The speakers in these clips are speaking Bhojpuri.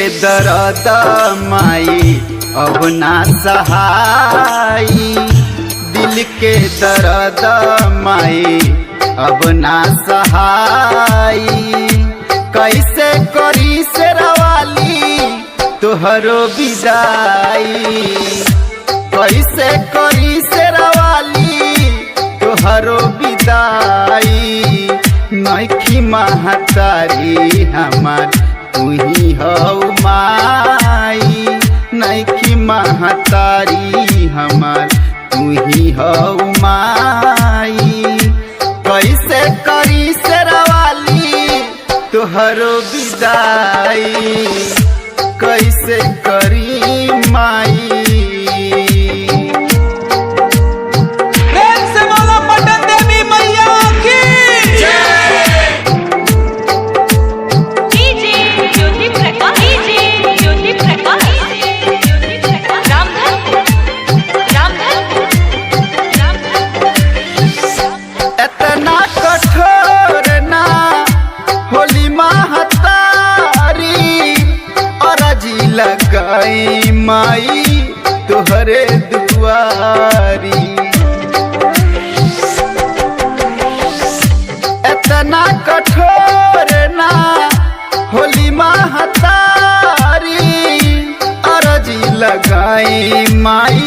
दर्द माई अब ना सहाई, दिल के दर्द माई अब ना सहाई। कैसे करी शेरवाली तोहरो विदाई, कैसे करी शेरवाली तोहरो विदाई। नइखी महतारी हमार तुही हौ माई, नइखी महतारी हमार तुही हौ माई। कैसे करी शेरवाली तोहरो विदाई, कैसे करी माई। प्रेम से बोलो पटन देवी मैया की इतना कठोर ना होली महतारी, अरजी लगाई माई तोहरे दुआरी। इतना कठोर ना होली महतारी, अरजी लगाई माई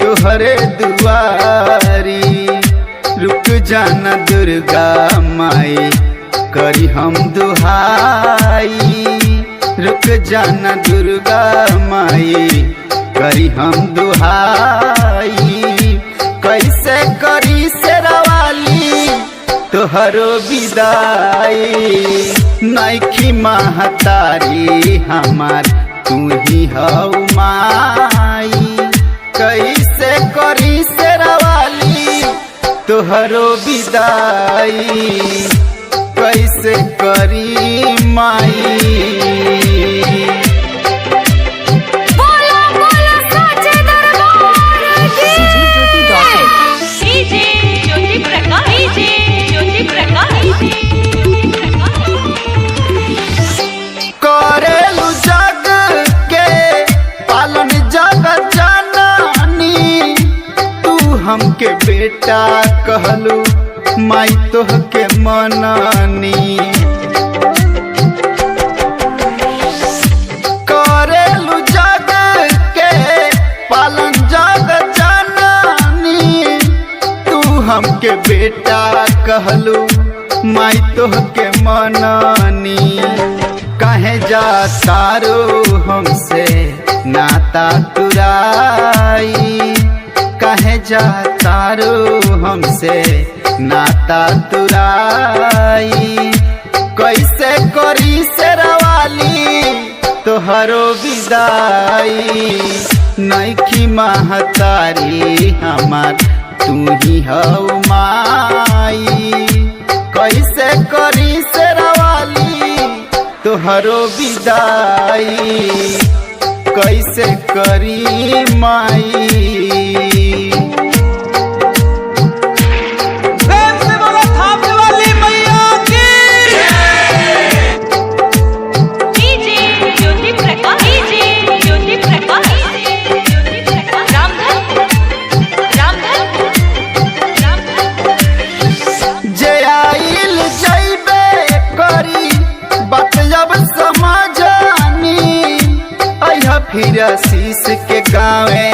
तोहरे दुआरी। रुक जाना दुर्गा माई करी हम दुहाई, रुक जाना दुर्गा माई करी हम दुहाई। कैसे करी शेरवाली तोहरो विदाई, नइखी महतारी हमार तुही हौ माई। कैसे करी शेरवाली तोहरो विदाई, कैसे करी माई। बोला बोला साचे दरबार की डीजे ज्योति प्रकाश, डीजे ज्योति प्रकाश। करेलु जग के पालन जग जननी, तू हमके बेटा कहलू माई तोहके मननी। करेलु जग के पालन जग जननी, तू हमके बेटा कहलू माई तोहके मननी। कहे जा तारो हमसे नाता तुराई, कहे जा तारो हमसे नाता तुराई। कैसे करी शेरवाली तोहरो विदाई, नइखी महतारी हमार तुही हौ माई। कैसे करी शेरवाली तोहरो विदाई, कैसे करी माई। प्रेम से बोलो थापने वाली मैया की डीजे ज्योति प्रकाश, डीजे ज्योति प्रकाश। जे आइल जइबे करी बात जब समझानी, अइहा फिर आशीष के गावे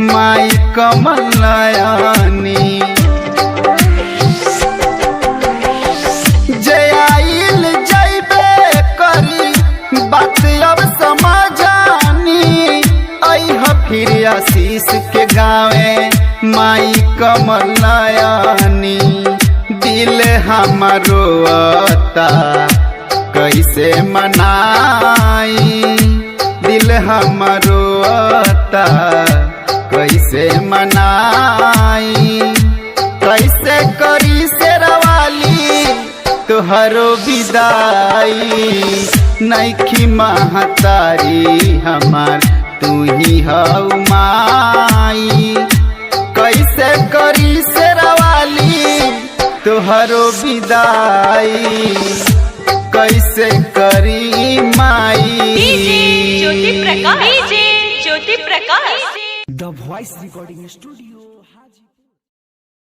माई कमल नयनी। जे आइल जइबे करी बात अब समझानी, अइहा फिर आशीष के गावे माई कमल नयनी। दिल हमारो आता कैसे मनाई, दिल हमारो आता कैसे मनाई। कैसे करी शेरवाली तोहरो विदाई, नइखी महतारी हमार तुही हौ माई। कैसे करी शेरवाली तोहरो विदाई, कैसे करी माई। DJ Jyoti Prakash, DJ Jyoti Prakash. द वॉइस रिकॉर्डिंग स्टूडियो।